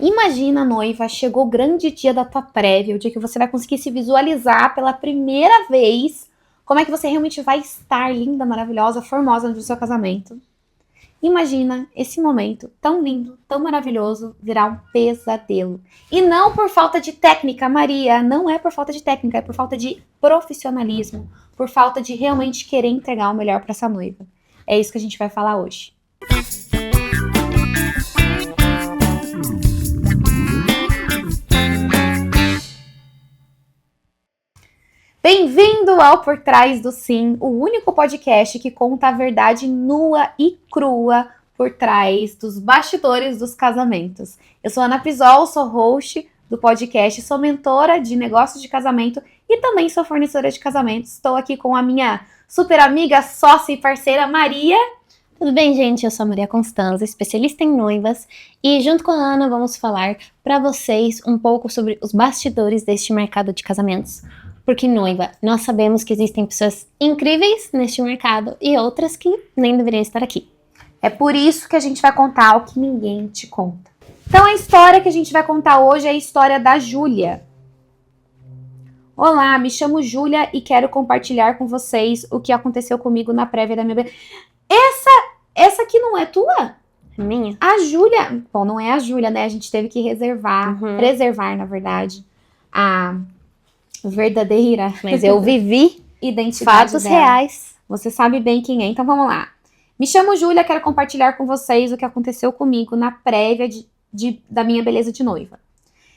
Imagina, noiva, chegou o grande dia da tua prévia, o dia que você vai conseguir se visualizar pela primeira vez, como é que você realmente vai estar linda, maravilhosa, formosa no seu casamento. Imagina esse momento tão lindo, tão maravilhoso, virar um pesadelo. E não por falta de técnica, Maria, não é por falta de técnica, é por falta de profissionalismo, por falta de realmente querer entregar o melhor para essa noiva. É isso que a gente vai falar hoje. Bem-vindo ao Por Trás do Sim, o único podcast que conta a verdade nua e crua por trás dos bastidores dos casamentos. Eu sou Ana Prisol, sou host do podcast, sou mentora de negócios de casamento e também sou fornecedora de casamentos. Estou aqui com a minha super amiga, sócia e parceira Maria. Tudo bem, gente? Eu sou a Maria Constanza, especialista em noivas, e junto com a Ana vamos falar para vocês um pouco sobre os bastidores deste mercado de casamentos. Porque, noiva, nós sabemos que existem pessoas incríveis neste mercado e outras que nem deveriam estar aqui. É por isso que a gente vai contar o que ninguém te conta. Então, a história que a gente vai contar hoje é a história da Júlia. Olá, me chamo Júlia e quero compartilhar com vocês o que aconteceu comigo na prévia da minha bebê. Essa aqui não é tua? É minha? A Júlia... Bom, não é a Júlia, né? A gente teve que preservar, na verdade, a verdadeira, mas eu vivi identidade fatos dela. reais. Você sabe bem quem é, então vamos lá. Me chamo Júlia, quero compartilhar com vocês o que aconteceu comigo na prévia da minha beleza de noiva.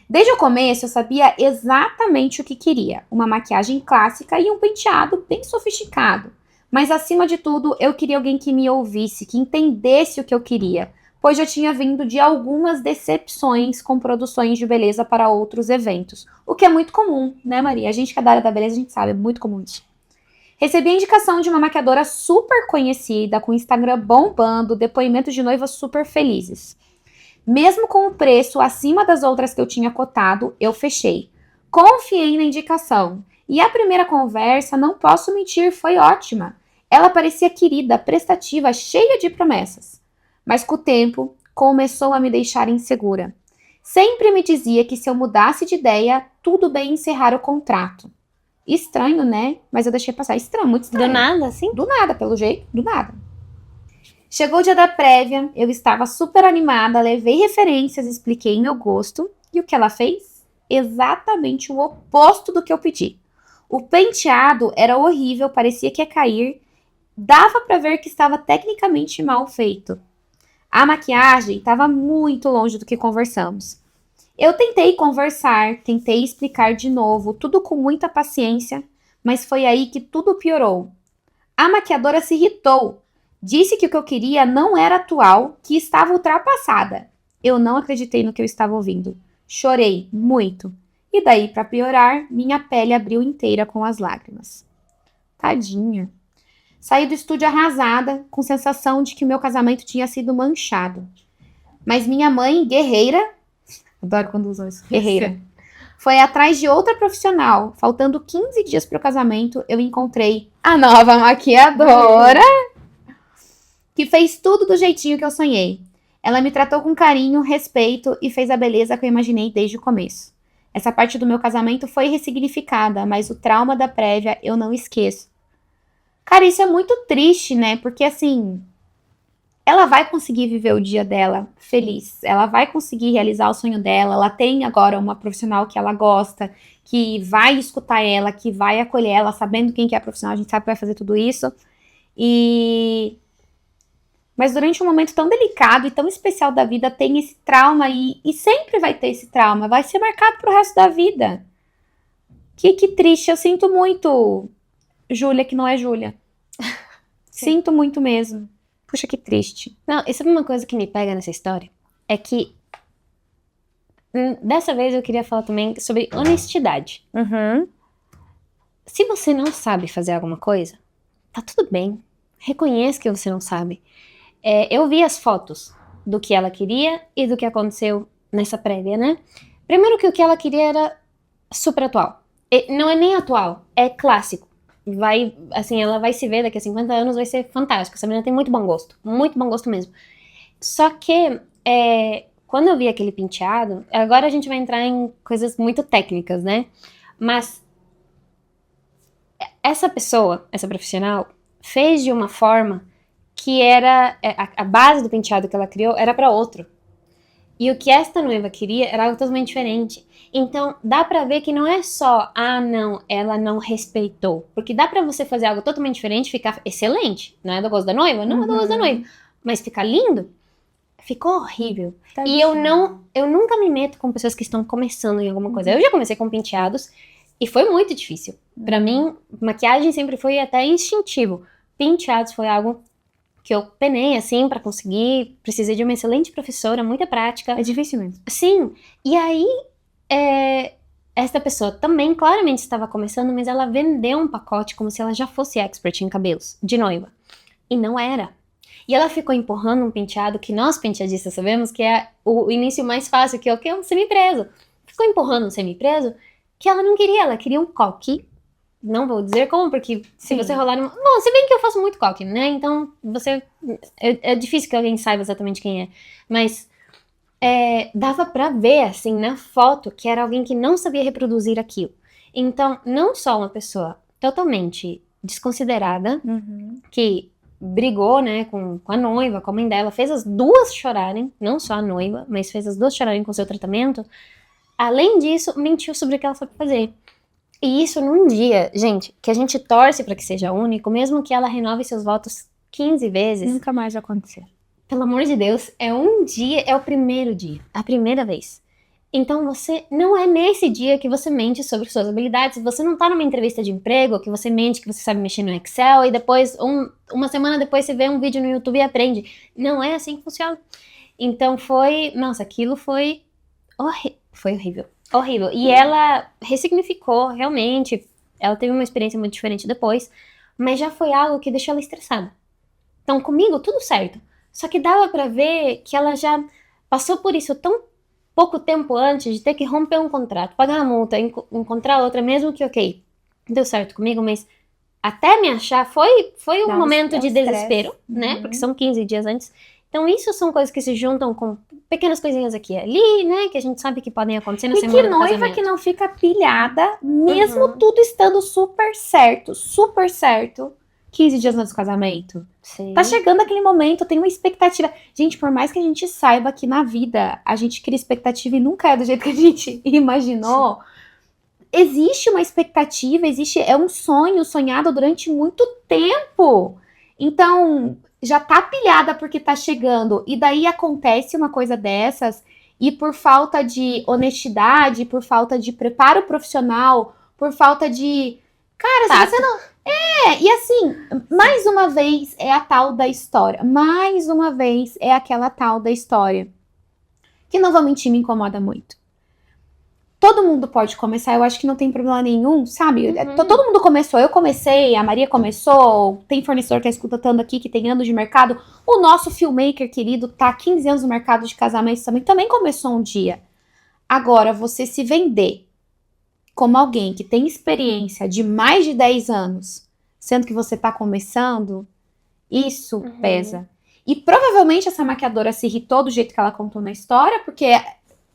Desde o começo eu sabia exatamente o que queria, uma maquiagem clássica e um penteado bem sofisticado. Mas acima de tudo, eu queria alguém que me ouvisse, que entendesse o que eu queria, pois eu tinha vindo de algumas decepções com produções de beleza para outros eventos. O que é muito comum, né, Maria? A gente que é da área da beleza, a gente sabe, é muito comum isso. Recebi a indicação de uma maquiadora super conhecida, com o Instagram bombando, depoimentos de noivas super felizes. Mesmo com o preço acima das outras que eu tinha cotado, eu fechei. Confiei na indicação. E a primeira conversa, não posso mentir, foi ótima. Ela parecia querida, prestativa, cheia de promessas. Mas com o tempo, começou a me deixar insegura. Sempre me dizia que se eu mudasse de ideia, tudo bem encerrar o contrato. Estranho, né? Mas eu deixei passar. Estranho, muito estranho. Do nada, assim? Do nada, pelo jeito, do nada. Chegou o dia da prévia, eu estava super animada, levei referências, expliquei meu gosto. E o que ela fez? Exatamente o oposto do que eu pedi. O penteado era horrível, parecia que ia cair. Dava pra ver que estava tecnicamente mal feito. A maquiagem estava muito longe do que conversamos. Eu tentei conversar, tentei explicar de novo, tudo com muita paciência, mas foi aí que tudo piorou. A maquiadora se irritou. Disse que o que eu queria não era atual, que estava ultrapassada. Eu não acreditei no que eu estava ouvindo. Chorei muito. E daí, para piorar, minha pele abriu inteira com as lágrimas. Tadinha. Saí do estúdio arrasada, com sensação de que meu casamento tinha sido manchado. Mas minha mãe, guerreira, adoro quando usam isso, guerreira, foi atrás de outra profissional. Faltando 15 dias para o casamento, eu encontrei a nova maquiadora, que fez tudo do jeitinho que eu sonhei. Ela me tratou com carinho, respeito e fez a beleza que eu imaginei desde o começo. Essa parte do meu casamento foi ressignificada, mas o trauma da prévia eu não esqueço. Cara, isso é muito triste, né? Porque, assim, ela vai conseguir viver o dia dela feliz. Ela vai conseguir realizar o sonho dela. Ela tem agora uma profissional que ela gosta, que vai escutar ela, que vai acolher ela, sabendo quem que é a profissional. A gente sabe que vai fazer tudo isso. Mas durante um momento tão delicado e tão especial da vida, tem esse trauma aí. E sempre vai ter esse trauma. Vai ser marcado pro resto da vida. Que triste. Eu sinto muito... Júlia, que não é Júlia. Sinto muito mesmo. Puxa, que triste. Não, e sabe uma coisa que me pega nessa história? É que dessa vez eu queria falar também sobre honestidade. Se você não sabe fazer alguma coisa, tá tudo bem. Reconheça que você não sabe. Eu vi as fotos do que ela queria e do que aconteceu nessa prévia, né? Primeiro que o que ela queria era super atual. Não é nem atual, é clássico. Ela vai se ver daqui a 50 anos, vai ser fantástico. Essa menina tem muito bom gosto mesmo. Só que quando eu vi aquele penteado, agora a gente vai entrar em coisas muito técnicas, né? Mas essa pessoa, essa profissional, fez de uma forma que era a base do penteado que ela criou era para outro. E o que esta noiva queria era algo totalmente diferente. Então, dá pra ver que não é só, não, ela não respeitou. Porque dá pra você fazer algo totalmente diferente e ficar excelente. Não é do gosto da noiva? Não é do gosto da noiva. Mas ficar lindo? Ficou horrível. E eu nunca me meto com pessoas que estão começando em alguma coisa. Eu já comecei com penteados e foi muito difícil. Pra mim, maquiagem sempre foi até instintivo. Penteados foi algo que eu penei, assim, pra conseguir. Precisei de uma excelente professora, muita prática. É difícil mesmo. Sim. E aí, esta pessoa também claramente estava começando, mas ela vendeu um pacote como se ela já fosse expert em cabelos, de noiva. E não era. E ela ficou empurrando um penteado que nós penteadistas sabemos que é o início mais fácil, que é um semi-preso. Ficou empurrando um semi-preso que ela não queria, ela queria um coque. Não vou dizer como, porque se você rolar numa... Bom, se bem que eu faço muito coque, né? Então, é difícil que alguém saiba exatamente quem é. Mas dava pra ver, assim, na foto, que era alguém que não sabia reproduzir aquilo. Então, não só uma pessoa totalmente desconsiderada, que brigou, né, com a noiva, com a mãe dela, fez as duas chorarem, não só a noiva, mas fez as duas chorarem com seu tratamento. Além disso, mentiu sobre o que ela sabe fazer. E isso num dia, gente, que a gente torce pra que seja único, mesmo que ela renove seus votos 15 vezes. Nunca mais vai acontecer. Pelo amor de Deus, é um dia, é o primeiro dia, a primeira vez. Então você não é nesse dia que você mente sobre suas habilidades, você não tá numa entrevista de emprego, que você mente que você sabe mexer no Excel e depois, uma semana depois você vê um vídeo no YouTube e aprende. Não é assim que funciona. Então nossa, aquilo foi horrível. Horrível. E ela ressignificou, realmente. Ela teve uma experiência muito diferente depois. Mas já foi algo que deixou ela estressada. Então, comigo, tudo certo. Só que dava pra ver que ela já passou por isso tão pouco tempo antes de ter que romper um contrato, pagar uma multa, encontrar outra, mesmo que, ok, deu certo comigo, mas até me achar foi um momento de desespero, né? Porque são 15 dias antes. Então, isso são coisas que se juntam com pequenas coisinhas aqui e ali, né? Que a gente sabe que podem acontecer na semana do casamento. E que noiva que não fica pilhada, mesmo tudo estando super certo, 15 dias antes do casamento. Sim. Tá chegando aquele momento, tem uma expectativa. Gente, por mais que a gente saiba que na vida a gente cria expectativa e nunca é do jeito que a gente imaginou, existe uma expectativa, é um sonho sonhado durante muito tempo. Então, já tá pilhada porque tá chegando. E daí acontece uma coisa dessas, e por falta de honestidade, por falta de preparo profissional, por falta de... Cara, se você não... E assim, mais uma vez é a tal da história. Mais uma vez é aquela tal da história. Que, não vou mentir, me incomoda muito. Todo mundo pode começar, eu acho que não tem problema nenhum, sabe? Todo mundo começou, eu comecei, a Maria começou, tem fornecedor que tá escutando aqui, que tem anos de mercado. O nosso filmmaker querido tá há 15 anos no mercado de casamentos também começou um dia. Agora, você se vender como alguém que tem experiência de mais de 10 anos, sendo que você tá começando, isso pesa. E provavelmente essa maquiadora se irritou do jeito que ela contou na história, porque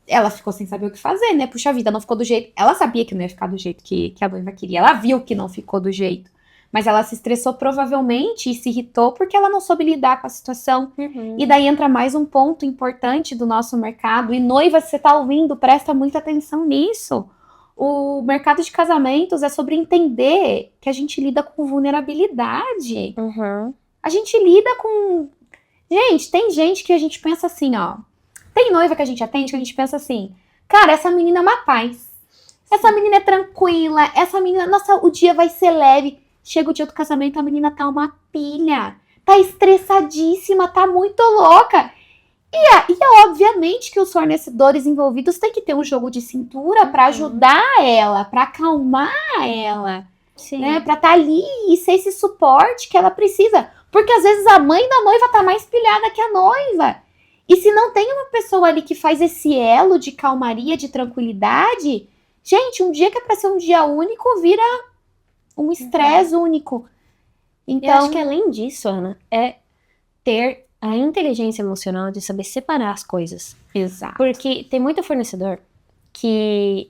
ela ficou sem saber o que fazer, né? Puxa vida, não ficou do jeito... Ela sabia que não ia ficar do jeito que a noiva queria. Ela viu que não ficou do jeito. Mas ela se estressou provavelmente e se irritou porque ela não soube lidar com a situação. E daí entra mais um ponto importante do nosso mercado. E noiva, se você tá ouvindo, presta muita atenção nisso. O mercado de casamentos é sobre entender que a gente lida com vulnerabilidade. A gente lida com... Gente, tem gente que a gente pensa assim, ó. Tem noiva que a gente atende que a gente pensa assim, cara, essa menina é uma paz. Essa menina é tranquila, essa menina, nossa, o dia vai ser leve. Chega o dia do casamento, a menina tá uma pilha. Tá estressadíssima, tá muito louca. E obviamente que os fornecedores envolvidos têm que ter um jogo de cintura pra ajudar ela, pra acalmar ela. Sim. Né? Pra tá ali e ser esse suporte que ela precisa. Porque às vezes a mãe da noiva tá mais pilhada que a noiva. E se não tem uma pessoa ali que faz esse elo de calmaria, de tranquilidade, gente, um dia que é pra ser um dia único, vira um estresse único. Então, eu acho que além disso, Ana, é ter a inteligência emocional de saber separar as coisas. Exato. Porque tem muito fornecedor que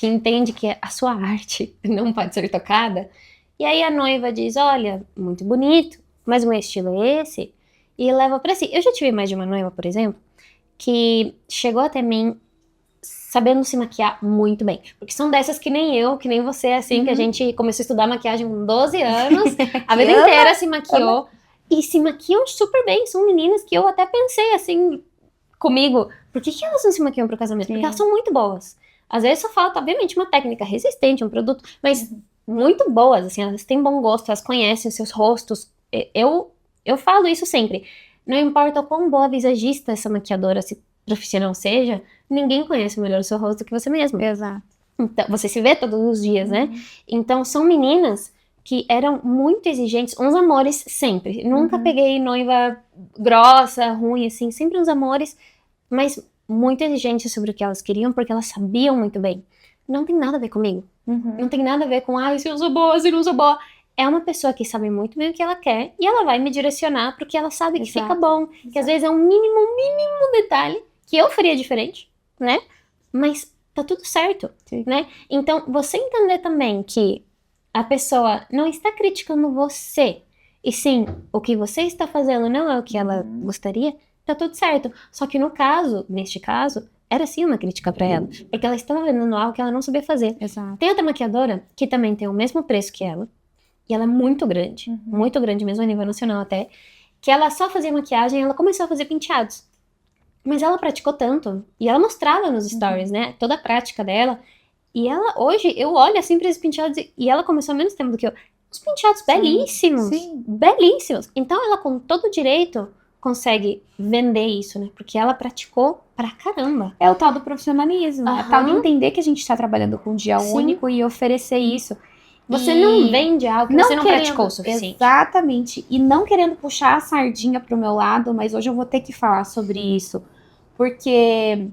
entende que a sua arte não pode ser tocada. E aí a noiva diz, olha, muito bonito, mas o meu estilo é esse. E leva pra si. Eu já tive mais de uma noiva, por exemplo, que chegou até mim sabendo se maquiar muito bem. Porque são dessas que nem eu, que nem você, assim, que a gente começou a estudar maquiagem com 12 anos, a vida inteira se maquiou. E se maquiam super bem. São meninas que eu até pensei, assim, comigo, por que elas não se maquiam pro casamento? Porque elas são muito boas. Às vezes só falta, obviamente, uma técnica resistente, um produto, mas muito boas, assim, elas têm bom gosto, elas conhecem os seus rostos. Eu falo isso sempre. Não importa o quão boa visagista essa maquiadora, se profissional seja, ninguém conhece melhor o seu rosto do que você mesmo. Exato. Então, você se vê todos os dias, né? Então, são meninas que eram muito exigentes, uns amores sempre. Nunca peguei noiva grossa, ruim, assim, sempre uns amores, mas muito exigentes sobre o que elas queriam, porque elas sabiam muito bem. Não tem nada a ver comigo. Não tem nada a ver com, se eu sou boa, se não sou boa. É uma pessoa que sabe muito bem o que ela quer e ela vai me direcionar porque ela sabe que fica bom. Que às vezes é um mínimo detalhe que eu faria diferente, né? Mas tá tudo certo, né? Então, você entender também que a pessoa não está criticando você, e sim, o que você está fazendo não é o que ela gostaria, tá tudo certo. Só que neste caso, era sim uma crítica pra ela, porque ela estava vendendo algo que ela não sabia fazer. Exato. Tem outra maquiadora que também tem o mesmo preço que ela, e ela é muito grande mesmo a nível nacional até, que ela só fazia maquiagem e ela começou a fazer penteados. Mas ela praticou tanto, e ela mostrava nos stories, né, toda a prática dela, e ela, hoje, eu olho assim pra esses penteados, e ela começou há menos tempo do que eu, os penteados belíssimos, belíssimos. Então ela, com todo direito, consegue vender isso, né, porque ela praticou pra caramba. É o tal do profissionalismo, é o tal de entender que a gente tá trabalhando com um dia único e oferecer isso. Você não vende algo que você não praticou o suficiente. Exatamente. E não querendo puxar a sardinha pro meu lado, mas hoje eu vou ter que falar sobre isso. Porque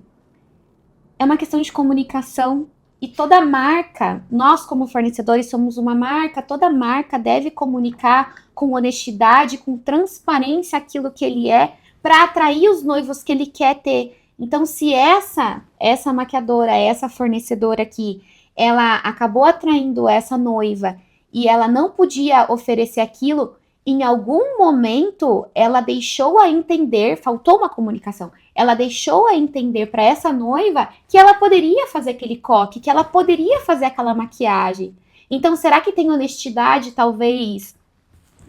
é uma questão de comunicação. E toda marca, nós como fornecedores somos uma marca, toda marca deve comunicar com honestidade, com transparência aquilo que ele é, para atrair os noivos que ele quer ter. Então, se essa maquiadora, essa fornecedora aqui, ela acabou atraindo essa noiva e ela não podia oferecer aquilo, em algum momento ela deixou a entender, faltou uma comunicação, ela deixou a entender para essa noiva que ela poderia fazer aquele coque, que ela poderia fazer aquela maquiagem. Então, será que tem honestidade, talvez,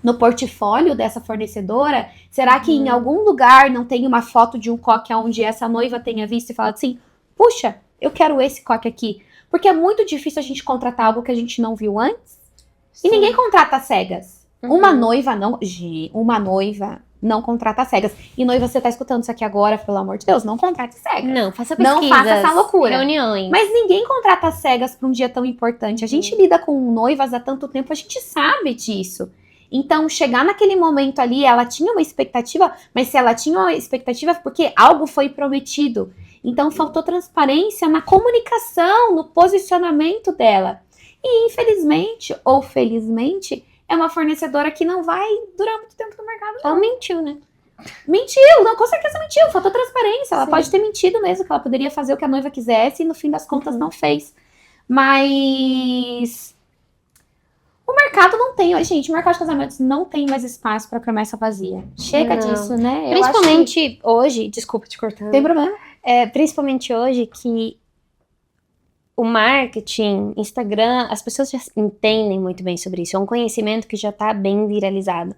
no portfólio dessa fornecedora? Será que em algum lugar não tem uma foto de um coque onde essa noiva tenha visto e falado assim, puxa, eu quero esse coque aqui? Porque é muito difícil a gente contratar algo que a gente não viu antes. E ninguém contrata cegas. Uma noiva não contrata cegas. E noiva, você tá escutando isso aqui agora, pelo amor de Deus, não contrate cegas. Não, faça pesquisas. Não faça essa loucura. Reuniões. Mas ninguém contrata cegas pra um dia tão importante. A gente lida com noivas há tanto tempo, a gente sabe disso. Então, chegar naquele momento ali, ela tinha uma expectativa, mas se ela tinha uma expectativa, é porque algo foi prometido. Então, faltou transparência na comunicação, no posicionamento dela. E, infelizmente, ou felizmente, é uma fornecedora que não vai durar muito tempo no mercado. Ela mentiu, né? Mentiu, não, com certeza mentiu. Faltou transparência. Ela pode ter mentido mesmo, que ela poderia fazer o que a noiva quisesse e, no fim das contas, não fez. Mas o mercado não tem, gente, o mercado de casamentos não tem mais espaço para promessa vazia. Chega disso, né? Principalmente hoje, desculpa te cortar. Não tem problema. Principalmente hoje que o marketing, Instagram, as pessoas já entendem muito bem sobre isso. É um conhecimento que já tá bem viralizado.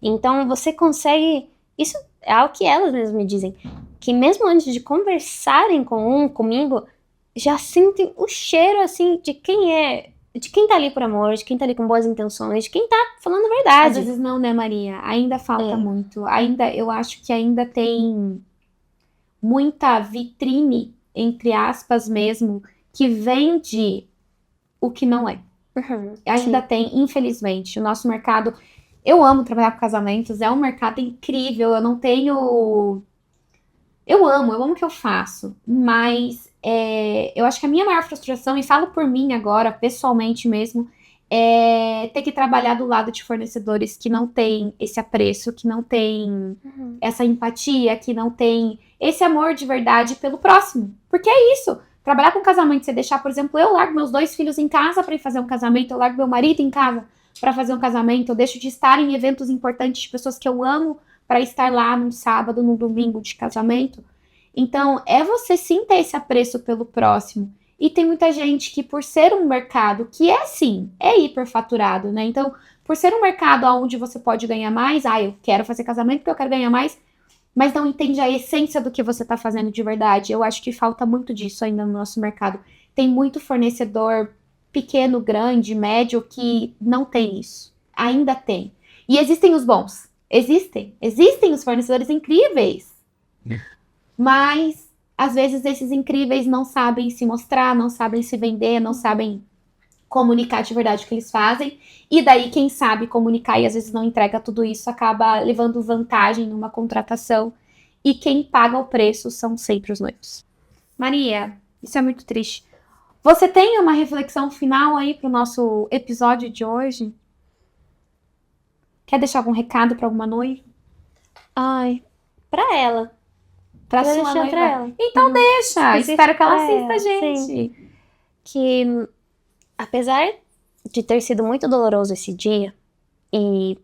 Então, você consegue... Isso é algo que elas mesmas me dizem. Que mesmo antes de conversarem comigo, já sentem o cheiro, assim, de quem tá ali por amor, de quem tá ali com boas intenções, de quem tá falando a verdade. Às vezes não, né, Maria? Ainda falta muito. Eu acho que ainda tem muita vitrine, entre aspas mesmo, que vende o que não é. Ainda tem, infelizmente. O nosso mercado... Eu amo trabalhar com casamentos, é um mercado incrível, eu não tenho... Eu amo o que eu faço, mas eu acho que a minha maior frustração, e falo por mim agora, pessoalmente mesmo, ter que trabalhar do lado de fornecedores que não têm esse apreço, que não têm essa empatia, que não têm esse amor de verdade pelo próximo. Porque é isso. Trabalhar com casamento, você deixar, por exemplo, eu largo meus 2 filhos em casa para ir fazer um casamento, eu largo meu marido em casa para fazer um casamento, eu deixo de estar em eventos importantes de pessoas que eu amo para estar lá num sábado, num domingo de casamento. Então, é você sim ter esse apreço pelo próximo. E tem muita gente que, por ser um mercado que é sim, é hiperfaturado, né? Então, por ser um mercado onde você pode ganhar mais, eu quero fazer casamento porque eu quero ganhar mais, mas não entende a essência do que você está fazendo de verdade. Eu acho que falta muito disso ainda no nosso mercado. Tem muito fornecedor pequeno, grande, médio, que não tem isso. Ainda tem. E existem os bons. Existem os fornecedores incríveis. Mas, às vezes, esses incríveis não sabem se mostrar, não sabem se vender, não sabem comunicar de verdade o que eles fazem. E daí, quem sabe comunicar e às vezes não entrega tudo isso, acaba levando vantagem numa contratação. E quem paga o preço são sempre os noivos. Maria, isso é muito triste. Você tem uma reflexão final aí pro nosso episódio de hoje? Quer deixar algum recado para alguma noiva? Ai, pra ela. Pra Vou sua deixar noiva? pra ela. Então deixa. Específico Espero que ela pra assista a ela, gente. sim. Que, apesar de ter sido muito doloroso esse dia, e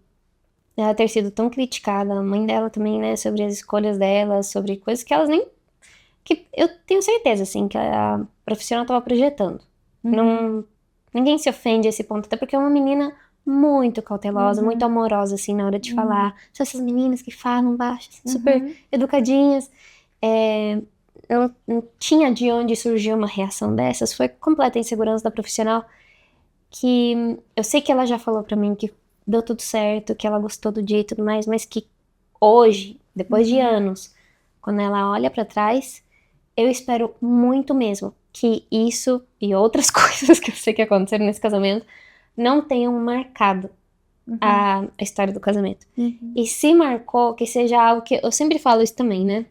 ela ter sido tão criticada, a mãe dela também, né, sobre as escolhas dela, sobre coisas que elas nem... que eu tenho certeza, assim, que a profissional tava projetando. Não, ninguém se ofende a esse ponto, até porque é uma menina muito cautelosa, muito amorosa, assim, na hora de falar. São essas meninas que falam baixo, assim, super educadinhas. Não tinha de onde surgir uma reação dessas, foi completa insegurança da profissional, que eu sei que ela já falou pra mim que deu tudo certo, que ela gostou do dia e tudo mais, mas que hoje, depois de anos, quando ela olha pra trás, eu espero muito mesmo que isso e outras coisas que eu sei que aconteceram nesse casamento não tenham marcado a história do casamento. E se marcou, que seja algo que... Eu sempre falo isso também, né?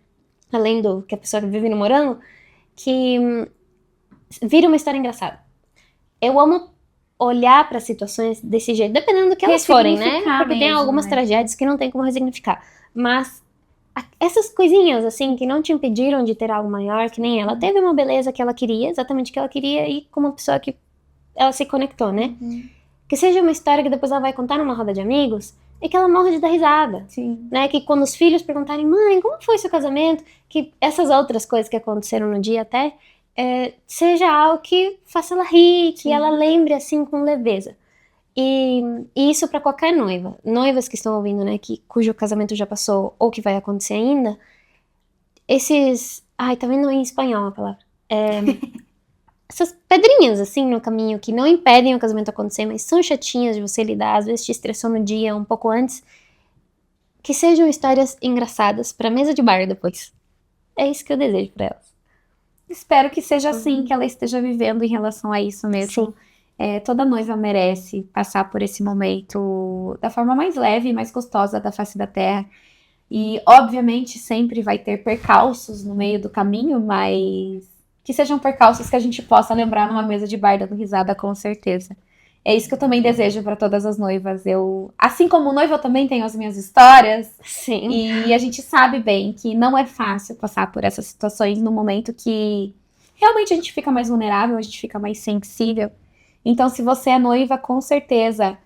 Além do que a pessoa vive namorando, que vira uma história engraçada. Eu amo olhar para situações desse jeito, dependendo do que elas forem, né? Porque tem algumas tragédias que não tem como ressignificar. Mas essas coisinhas, assim, que não te impediram de ter algo maior, que nem ela teve uma beleza que ela queria, exatamente o que ela queria, e com uma pessoa que ela se conectou, né? Que seja uma história que depois ela vai contar numa roda de amigos e que ela morra de dar risada. Sim. Né? Que quando os filhos perguntarem, mãe, como foi seu casamento? Que essas outras coisas que aconteceram no dia até, seja algo que faça ela rir, que ela lembre assim com leveza. E isso para qualquer noiva. Noivas que estão ouvindo, né, cujo casamento já passou ou que vai acontecer ainda, esses... Ai, tá vendo em espanhol a palavra? Essas pedrinhas, assim, no caminho, que não impedem o casamento acontecer, mas são chatinhas de você lidar, às vezes te estressou no dia, um pouco antes, que sejam histórias engraçadas pra mesa de bar depois. É isso que eu desejo pra elas. Espero que seja assim que ela esteja vivendo em relação a isso mesmo. Sim. Toda noiva merece passar por esse momento da forma mais leve e mais gostosa da face da terra. E, obviamente, sempre vai ter percalços no meio do caminho, mas que sejam percalços que a gente possa lembrar numa mesa de bar dando risada, com certeza. É isso que eu também desejo para todas as noivas. Assim como noiva, eu também tenho as minhas histórias. Sim. E a gente sabe bem que não é fácil passar por essas situações no momento que realmente a gente fica mais vulnerável, a gente fica mais sensível. Então, se você é noiva, com certeza,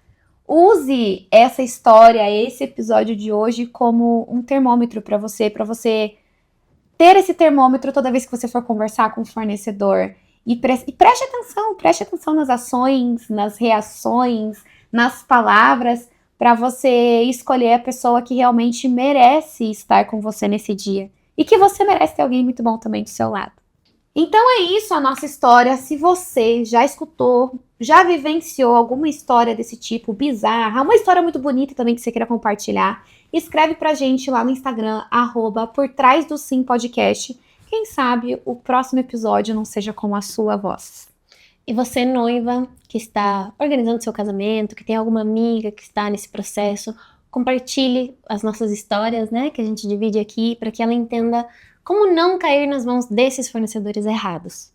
use essa história, esse episódio de hoje como um termômetro para você ter esse termômetro toda vez que você for conversar com o fornecedor. E preste atenção nas ações, nas reações, nas palavras, para você escolher a pessoa que realmente merece estar com você nesse dia. E que você merece ter alguém muito bom também do seu lado. Então é isso a nossa história. Se você já escutou, já vivenciou alguma história desse tipo, bizarra, uma história muito bonita também que você queira compartilhar, escreve pra gente lá no Instagram, @portrásdoSimPodcast. Quem sabe o próximo episódio não seja com a sua voz. E você, noiva, que está organizando seu casamento, que tem alguma amiga que está nesse processo, compartilhe as nossas histórias, né, que a gente divide aqui, para que ela entenda como não cair nas mãos desses fornecedores errados.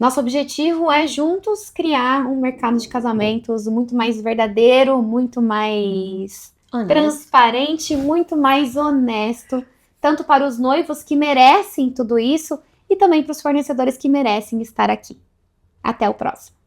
Nosso objetivo é juntos criar um mercado de casamentos muito mais verdadeiro, muito mais transparente, muito mais honesto, tanto para os noivos que merecem tudo isso e também para os fornecedores que merecem estar aqui. Até o próximo.